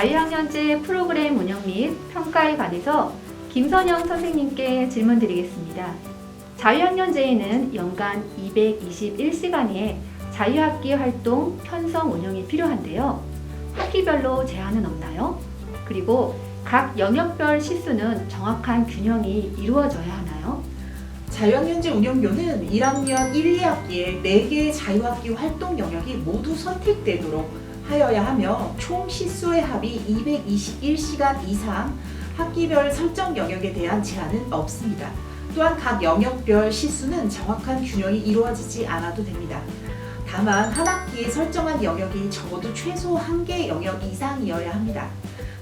자유학년제 프로그램 운영 및 평가에 관해서 김선영 선생님께 질문드리겠습니다. 자유학년제에는 연간 221시간의 자유학기 활동 편성 운영이 필요한데요. 학기별로 제한은 없나요? 그리고 각 영역별 시수는 정확한 균형이 이루어져야 하나요? 자유학년제 운영료는 1학년 1, 2학기에 4개의 자유학기 활동 영역이 모두 선택되도록 하여야 하며 총 시수의 합이 221시간 이상 학기별 설정 영역에 대한 제한은 없습니다. 또한 각 영역별 시수는 정확한 균형이 이루어지지 않아도 됩니다. 다만 한 학기에 설정한 영역이 적어도 최소 1개 영역 이상이어야 합니다.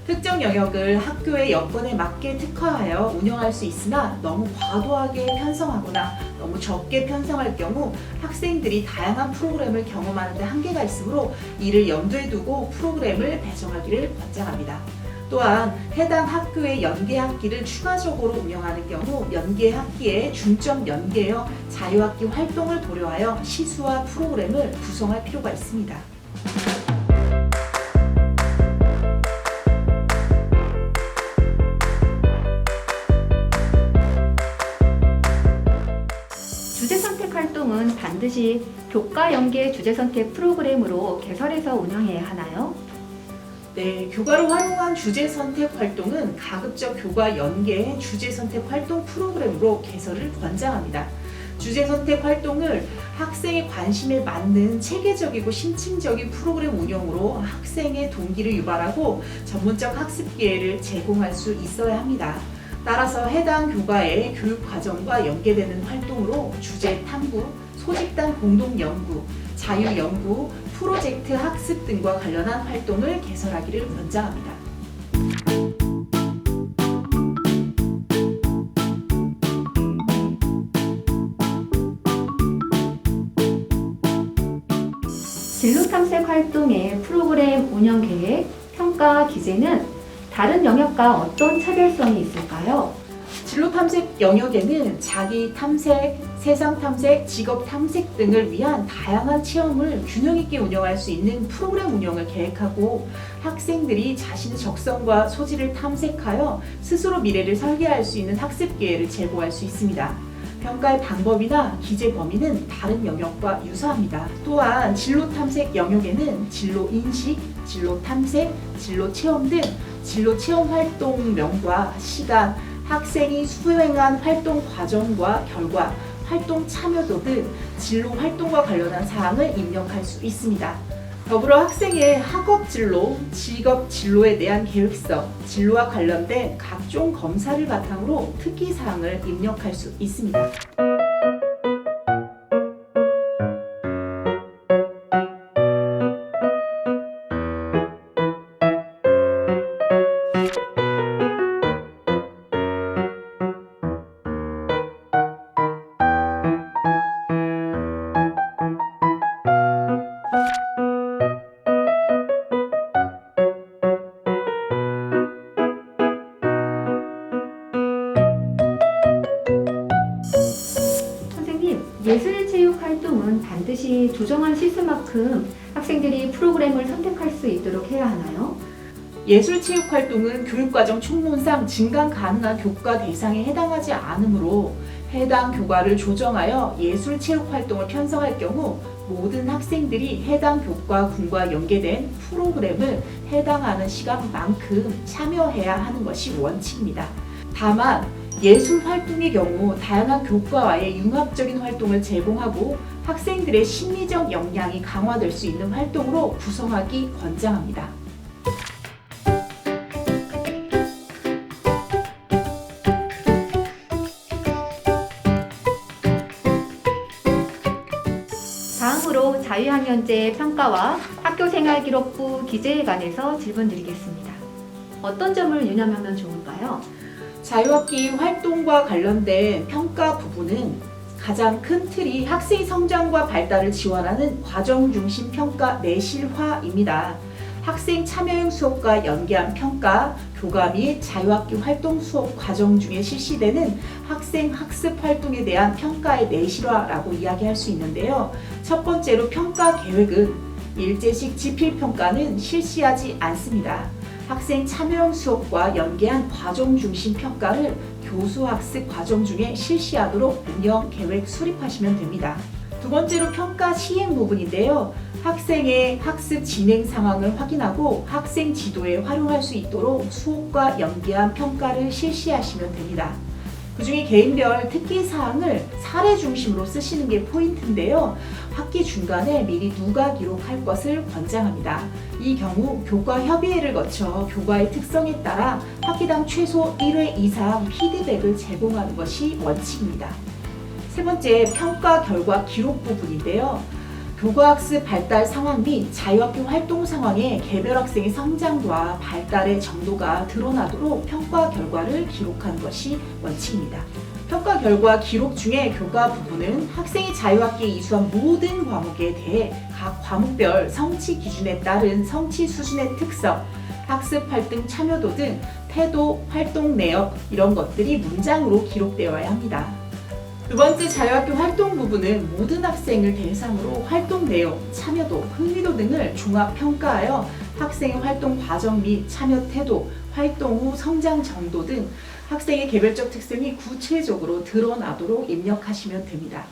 특정 영역을 학교의 여건에 맞게 특화하여 운영할 수 있으나 너무 과도하게 편성하거나 너무 적게 편성할 경우 학생들이 다양한 프로그램을 경험하는 데 한계가 있으므로 이를 염두에 두고 프로그램을 배정하기를 권장합니다. 또한 해당 학교의 연계학기를 추가적으로 운영하는 경우 연계학기에 중점 연계여 자유학기 활동을 고려하여 시수와 프로그램을 구성할 필요가 있습니다. 주제선택 활동은 반드시 교과 연계 주제선택 프로그램으로 개설해서 운영해야 하나요? 네, 교과로 활용한 주제 선택 활동은 가급적 교과 연계 주제 선택 활동 프로그램으로 개설을 권장합니다. 주제 선택 활동을 학생의 관심에 맞는 체계적이고 심층적인 프로그램 운영으로 학생의 동기를 유발하고 전문적 학습 기회를 제공할 수 있어야 합니다. 따라서 해당 교과의 교육 과정과 연계되는 활동으로 주제 탐구, 소집단 공동 연구, 자유 연구, 프로젝트 학습 등과 관련한 활동을 개설하기를 권장합니다. 진로 탐색 활동의 프로그램 운영 계획, 평가 기재는 다른 영역과 어떤 차별성이 있을까요? 진로 탐색 영역에는 자기 탐색, 세상 탐색, 직업 탐색 등을 위한 다양한 체험을 균형 있게 운영할 수 있는 프로그램 운영을 계획하고 학생들이 자신의 적성과 소질을 탐색하여 스스로 미래를 설계할 수 있는 학습 기회를 제공할 수 있습니다. 평가의 방법이나 기재 범위는 다른 영역과 유사합니다. 또한 진로 탐색 영역에는 진로 인식, 진로 탐색, 진로 체험 등 진로 체험 활동명과 시간, 학생이 수행한 활동 과정과 결과, 활동 참여도 등 진로 활동과 관련한 사항을 입력할 수 있습니다. 더불어 학생의 학업 진로, 직업 진로에 대한 계획서, 진로와 관련된 각종 검사를 바탕으로 특기 사항을 입력할 수 있습니다. 예술체육 활동은 반드시 조정한 시수만큼 학생들이 프로그램을 선택할 수 있도록 해야 하나요? 예술체육 활동은 교육과정 총론상 증강 가능한 교과 대상에 해당하지 않으므로 해당 교과를 조정하여 예술체육 활동을 편성할 경우 모든 학생들이 해당 교과군과 연계된 프로그램을 해당하는 시간만큼 참여해야 하는 것이 원칙입니다. 다만 예술 활동의 경우 다양한 교과와의 융합적인 활동을 제공하고 학생들의 심리적 역량이 강화될 수 있는 활동으로 구성하기 권장합니다. 다음으로 자유학년제 평가와 학교생활기록부 기재에 관해서 질문드리겠습니다. 어떤 점을 유념하면 좋을까요? 자유학기 활동과 관련된 평가 부분은 가장 큰 틀이 학생의 성장과 발달을 지원하는 과정 중심 평가 내실화입니다. 학생 참여형 수업과 연계한 평가, 교과 및 자유학기 활동 수업 과정 중에 실시되는 학생 학습 활동에 대한 평가의 내실화라고 이야기할 수 있는데요. 첫 번째로 평가 계획은 일제식 지필평가는 실시하지 않습니다. 학생 참여형 수업과 연계한 과정 중심 평가를 교수학습 과정 중에 실시하도록 운영 계획 수립하시면 됩니다. 두 번째로 평가 시행 부분인데요. 학생의 학습 진행 상황을 확인하고 학생 지도에 활용할 수 있도록 수업과 연계한 평가를 실시하시면 됩니다. 그 중에 개인별 특기 사항을 사례 중심으로 쓰시는 게 포인트인데요. 학기 중간에 미리 누가 기록할 것을 권장합니다. 이 경우 교과 협의회를 거쳐 교과의 특성에 따라 학기당 최소 1회 이상 피드백을 제공하는 것이 원칙입니다. 세 번째, 평가 결과 기록 부분인데요. 교과학습 발달 상황 및 자유학교 활동 상황에 개별 학생의 성장과 발달의 정도가 드러나도록 평가 결과를 기록하는 것이 원칙입니다. 평가 결과 기록 중에 교과 부분은 학생이 자유학기에 이수한 모든 과목에 대해 각 과목별 성취 기준에 따른 성취 수준의 특성, 학습 활동 참여도 등 태도, 활동 내역 이런 것들이 문장으로 기록되어야 합니다. 두 번째 자유학교 활동 부분은 모든 학생을 대상으로 활동 내용, 참여도, 흥미도 등을 종합 평가하여 학생의 활동 과정 및 참여 태도, 활동 후 성장 정도 등 학생의 개별적 특성이 구체적으로 드러나도록 입력하시면 됩니다.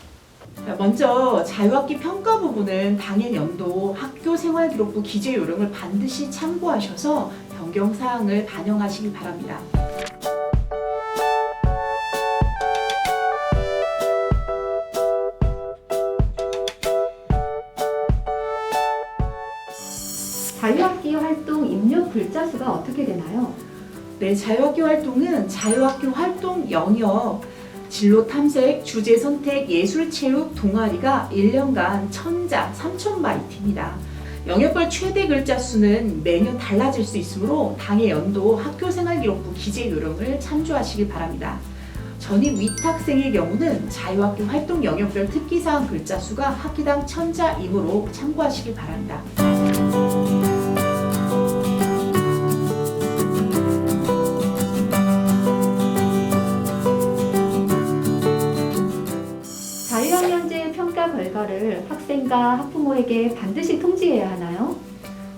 먼저 자유학기 평가 부분은 당해 연도 학교생활기록부 기재 요령을 반드시 참고하셔서 변경 사항을 반영하시기 바랍니다. 자유학기 활동 입력 글자 수가 어떻게 되나요? 네, 자유학기 활동은 자유학교 활동 영역, 진로 탐색, 주제 선택, 예술 체육, 동아리가 1년간 1000자, 3000바이트입니다. 영역별 최대 글자 수는 매년 달라질 수 있으므로 당해 연도 학교생활기록부 기재 요령을 참조하시기 바랍니다. 전입 위탁생의 경우는 자유학교 활동 영역별 특기사항 글자 수가 학기당 1000자이므로 참고하시기 바랍니다. 자유학년제 평가 결과를 학생과 학부모에게 반드시 통지해야 하나요?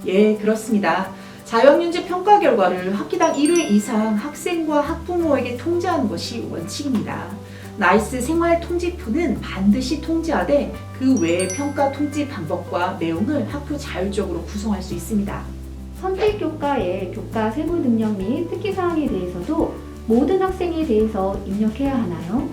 예, 그렇습니다. 자유학년제 평가 결과를 학기당 1회 이상 학생과 학부모에게 통지하는 것이 원칙입니다. 나이스 생활통지표는 반드시 통지하되 그 외의 평가 통지 방법과 내용을 학교 자율적으로 구성할 수 있습니다. 선택교과의 교과 세부 능력 및 특기사항에 대해서도 모든 학생에 대해서 입력해야 하나요?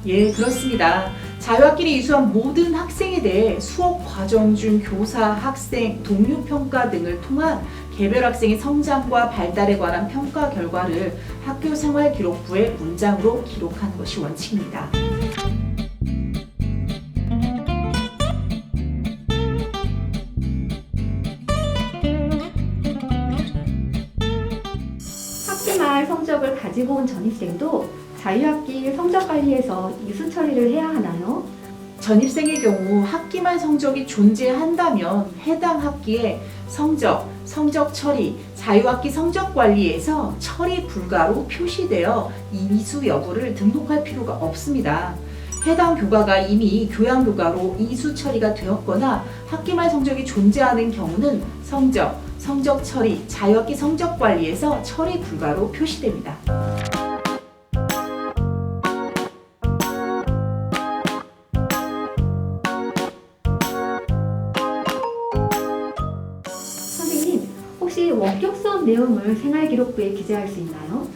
예, 그렇습니다. 자유학기를 이수한 모든 학생에 대해 수업 과정 중 교사, 학생, 동료 평가 등을 통한 개별 학생의 성장과 발달에 관한 평가 결과를 학교생활기록부에 문장으로 기록하는 것이 원칙입니다. 학기 말 성적을 가지고 온 전입생도 자유학기 성적 관리에서 이수 처리를 해야 하나요? 전입생의 경우 학기 말 성적이 존재한다면 해당 학기에 성적 처리, 자유학기 성적 관리에서 처리 불가로 표시되어 이수 여부를 등록할 필요가 없습니다. 해당 교과가 이미 교양교과로 이수 처리가 되었거나 학기 말 성적이 존재하는 경우는 성적 처리, 자유학기 성적 관리에서 처리 불가로 표시됩니다. 혹시 원격 수업 내용을 생활기록부에 기재할 수 있나요?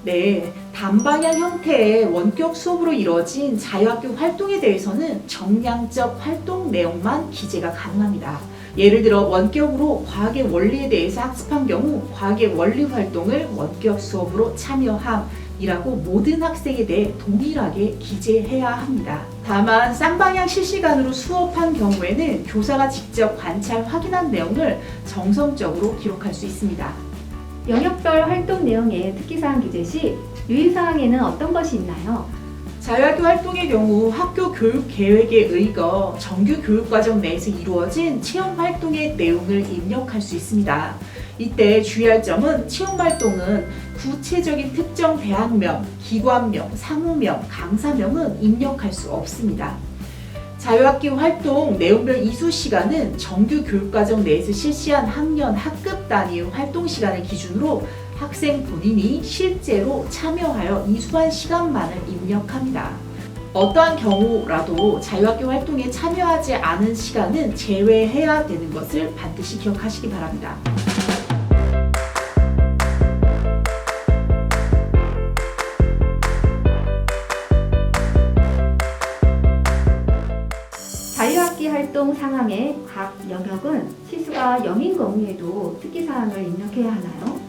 네, 단방향 형태의 원격 수업으로 이루어진 자유학교 활동에 대해서는 정량적 활동 내용만 기재가 가능합니다. 예를 들어 원격으로 과학의 원리에 대해서 학습한 경우 과학의 원리 활동을 원격 수업으로 참여함이라고 모든 학생에 대해 동일하게 기재해야 합니다. 다만 쌍방향 실시간으로 수업한 경우에는 교사가 직접 관찰 확인한 내용을 정성적으로 기록할 수 있습니다. 영역별 활동 내용의 특기사항 기재 시 유의사항에는 어떤 것이 있나요? 자유학교 활동의 경우 학교 교육 계획에 의거 정규 교육과정 내에서 이루어진 체험 활동의 내용을 입력할 수 있습니다. 이때 주의할 점은 체험 활동은 구체적인 특정 대학명, 기관명, 상호명, 강사명은 입력할 수 없습니다. 자유학기 활동 내용별 이수 시간은 정규 교육과정 내에서 실시한 학년 학급 단위의 활동 시간을 기준으로 학생 본인이 실제로 참여하여 이수한 시간만을 입력합니다. 어떠한 경우라도 자유학기 활동에 참여하지 않은 시간은 제외해야 되는 것을 반드시 기억하시기 바랍니다. 자유학기 활동 상황의 각 영역은 시수가 0인 경우에도 특기사항을 입력해야 하나요?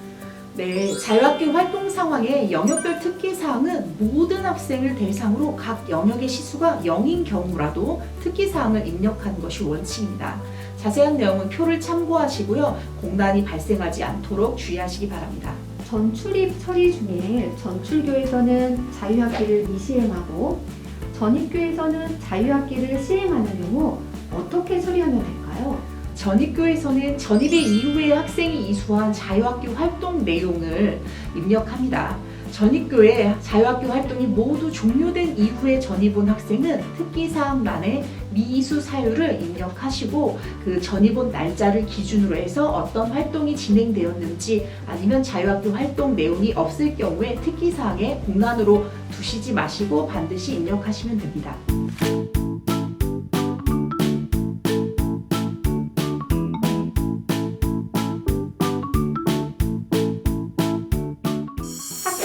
네, 자유학기 활동 상황의 영역별 특기사항은 모든 학생을 대상으로 각 영역의 시수가 0인 경우라도 특기사항을 입력하는 것이 원칙입니다. 자세한 내용은 표를 참고하시고요. 공란이 발생하지 않도록 주의하시기 바랍니다. 전출입 처리 중에 전출교에서는 자유학기를 미시행하고 전입교에서는 자유학기를 시행하는 경우 어떻게 처리하면 될까요? 전입교에서는 전입의 이후에 학생이 이수한 자유학기 활동 내용을 입력합니다. 전입교의 자유학기 활동이 모두 종료된 이후에 전입 온 학생은 특기사항란에 미이수 사유를 입력하시고 그 전입 온 날짜를 기준으로 해서 어떤 활동이 진행되었는지 아니면 자유학기 활동 내용이 없을 경우에 특기사항에 공란으로 두시지 마시고 반드시 입력하시면 됩니다.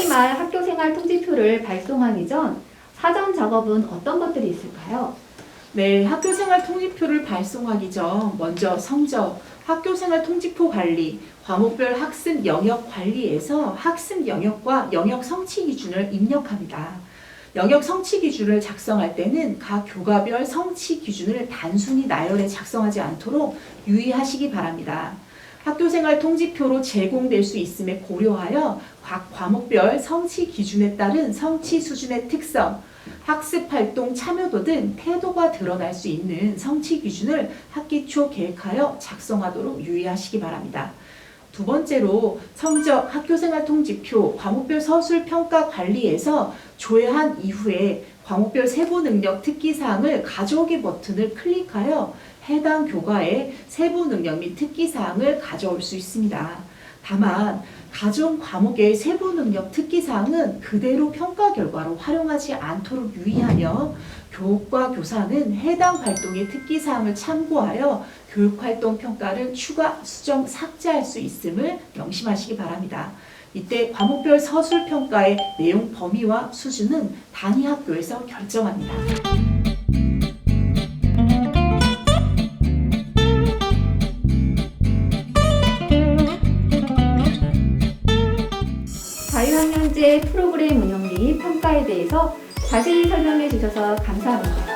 말 학교생활 통지표를 발송하기 전 사전 작업은 어떤 것들이 있을까요? 네, 학교생활 통지표를 발송하기 전 먼저 성적, 학교생활 통지표 관리, 과목별 학습 영역 관리에서 학습 영역과 영역 성취 기준을 입력합니다. 영역 성취 기준을 작성할 때는 각 교과별 성취 기준을 단순히 나열해 작성하지 않도록 유의하시기 바랍니다. 학교생활 통지표로 제공될 수 있음에 고려하여 각 과목별 성취 기준에 따른 성취 수준의 특성, 학습활동 참여도 등 태도가 드러날 수 있는 성취 기준을 학기 초 계획하여 작성하도록 유의하시기 바랍니다. 두 번째로 성적, 학교생활 통지표, 과목별 서술 평가 관리에서 조회한 이후에 과목별 세부 능력 특기사항을 가져오기 버튼을 클릭하여 해당 교과의 세부 능력 및 특기사항을 가져올 수 있습니다. 다만 가져온 과목의 세부 능력 특기사항은 그대로 평가 결과로 활용하지 않도록 유의하며 교육과 교사는 해당 활동의 특기사항을 참고하여 교육활동 평가를 추가, 수정, 삭제할 수 있음을 명심하시기 바랍니다. 이때 과목별 서술평가의 내용 범위와 수준은 단위 학교에서 결정합니다. 자유학년제 프로그램 운영 및 평가에 대해서 자세히 설명해 주셔서 감사합니다.